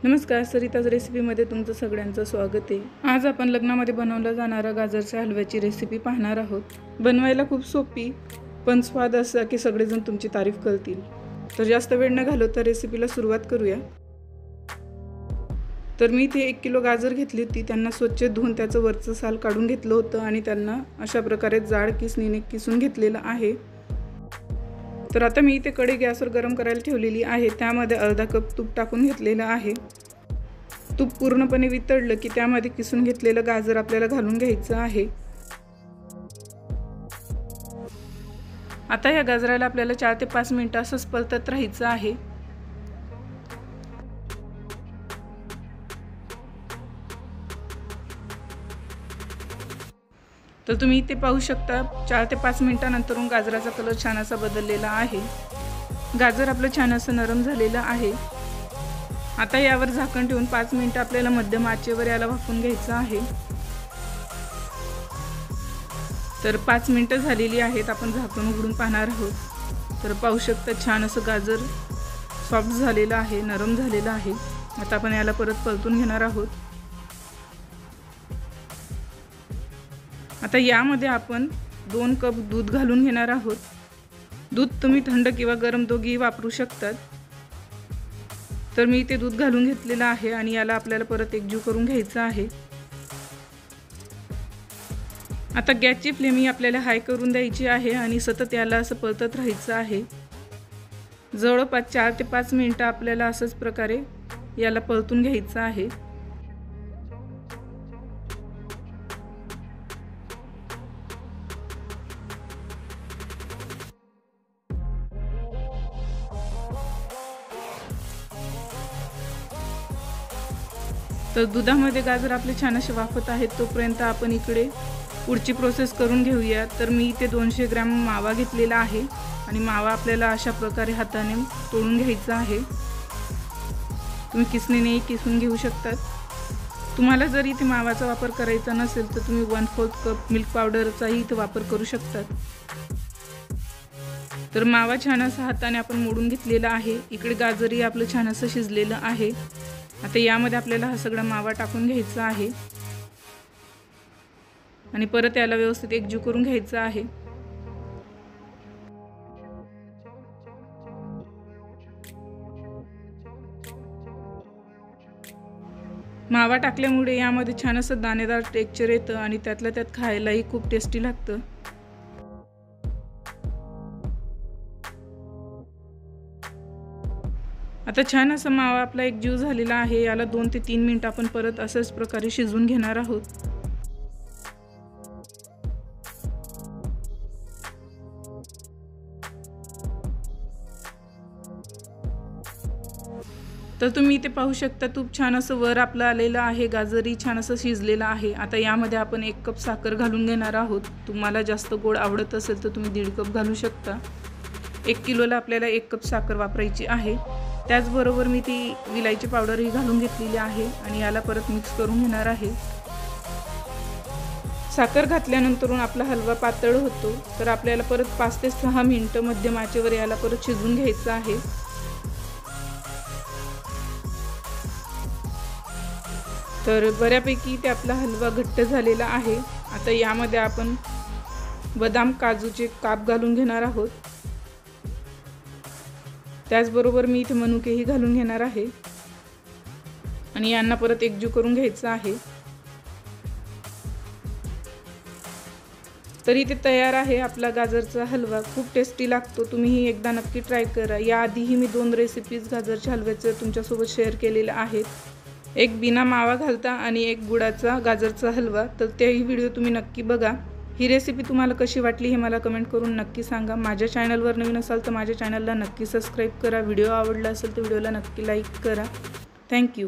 नमस्कार, सरिताज रेसिपीमध्ये तुमचं सगळ्यांचं स्वागत आहे। आज आपण लग्नामध्ये बनवला जाणारा गाजरच्या हलव्याची रेसिपी पाहणार आहोत। बनवायला खूप सोपी पण स्वाद असा की सगळेजण तुमची तारीफ करतील। तर जास्त वेळ न घालवता रेसिपीला सुरुवात करूया। तर मी इथे 1 किलो गाजर घेतली होती। त्यांना स्वच्छ धुवून त्याचं वरचं साल काढून घेतलं होतं आणि त्यांना अशा प्रकारे जाड किसणीने किसून घेतलेलं आहे। तर आता मी इथे कढई गॅसवर गरम करायला ठेवलेली आहे। त्यामध्ये अर्धा कप तूप टाकून घेतलेलं आहे। तूप पूर्णपणे वितळलं की त्यामध्ये किसून घेतलेलं गाजर आपल्याला घालून घ्यायचं आहे। आता या गाजराला आपल्याला 4 ते 5 मिनिटं असंच परतत राहायचं आहे। तर तुम्ही इथे पाहू शकता 4 ते 5 मिनिटांनंतरून गाजराचा कलर छान असा बदललेला आहे। गाजर आपलं छान असं नरम झालेलं आहे। आता यावर झाकण ठेवून 5 मिनिटं आपल्याला मध्यम आचेवर याला वाफवून घ्यायचं आहे। तर 5 मिनिटं झालेली आहेत। आपण झाकण उघडून पाहणार आहोत। तर पाहू शकता छान असं गाजर सॉफ्ट झालेलं आहे, नरम झालेलं आहे। आता आपण याला परत परतून घेणार आहोत। आता यामध्ये आपण 2 कप दूध घालून घेणार आहोत। दूध तुम्ही थंड किंवा गरम दोघेही वापरू शकतात। तर मी इथे दूध घालून घेतलेलं आहे आणि याला आपल्याला परत एकजीव करून घ्यायचं आहे। आता गॅसची फ्लेम ही आपल्याला हाय करून द्यायची आहे आणि सतत याला असं परतत राहायचं आहे। जवळपास 4 ते 5 मिनिटं आपल्याला असंच प्रकारे याला परतून घ्यायचं आहे। तर दुधामध्ये गाजर आपले छान असे वाफत आहेत तोपर्यंत आपण इकडे पुढची प्रोसेस करून घेऊया। तर मी इथे 200 ग्रॅम मावा घेतलेला आहे आणि मावा आपल्याला अशा प्रकारे हाताने तोडून घ्यायचा आहे। तुम्ही किसणीनेही किसून घेऊ शकतात। तुम्हाला जर इथे मावाचा वापर करायचा नसेल तर तुम्ही 1/4 कप मिल्क पावडरचाही इथे वापर करू शकतात। तर मावा छान असा हाताने आपण मोडून घेतलेला आहे। इकडे गाजरही आपलं छान असं शिजलेलं आहे। आता यामध्ये आपल्याला हा सगळा मावा टाकून घ्यायचा आहे आणि परत याला व्यवस्थित एकजीव करून घ्यायचं आहे। मावा टाकल्यामुळे यामध्ये छान असं दाणेदार टेक्स्चर येतं आणि त्यातल्या त्यात खायलाही खूप टेस्टी लागतं। आता छान असा मावा आपला एकजीव झालेला आहे। याला 2 ते 3 मिनिटं आपण परत अशाच प्रकारे शिजवून घेणार आहोत। तर तुम्ही इथे पाहू शकता तूप छान असं वर आपलं आलेलं आहे। गाजरही छान असं शिजलेलं आहे। आता यामध्ये आपण 1 कप साखर घालून घेणार आहोत। तुम्हाला जास्त गोड आवडत असेल तर तुम्ही 1.5 कप घालू शकता। 1 किलोला आपल्याला 1 कप साखर वापरायची आहे। त्याचबरोबर मी ती विलायची पावडरही घालून घेतलेली आहे आणि याला परत मिक्स करून घेणार आहे। साखर घातल्यानंतरून आपला हलवा पातळ होतो। तर आपल्याला परत 5 ते 6 मिनिटं मध्यम आचेवर याला परत शिजवून घ्यायचं आहे। तर बऱ्यापैकी ते आपला हलवा घट्ट झालेला आहे। आता यामध्ये आपण बदाम काजूचे काप घालून घेणार आहोत। त्याचबरोबर मी इथे मनुकेही घालून घेणार आहे आणि यांना परत एकजीव करून घ्यायचं आहे। तर इथे तयार आहे आपला गाजरचा हलवा। खूप टेस्टी लागतो। तुम्हीही एकदा नक्की ट्राय करा। याआधीही मी 2 रेसिपीज गाजरच्या हलव्याच्या तुमच्यासोबत शेअर केलेल्या आहेत। एक बिना मावा घालता आणि एक गुळाचा गाजरचा हलवा। तर तेही व्हिडिओ तुम्ही नक्की बघा। ही रेसिपी तुम्हाला कशी वाटली हे मला कमेंट करून नक्की सांगा। माझ्या चॅनलवर नवीन असाल तर माझ्या चॅनलला नक्की सबस्क्राईब करा। व्हिडिओ आवडला असेल तर व्हिडिओला नक्की लाईक करा। थँक्यू।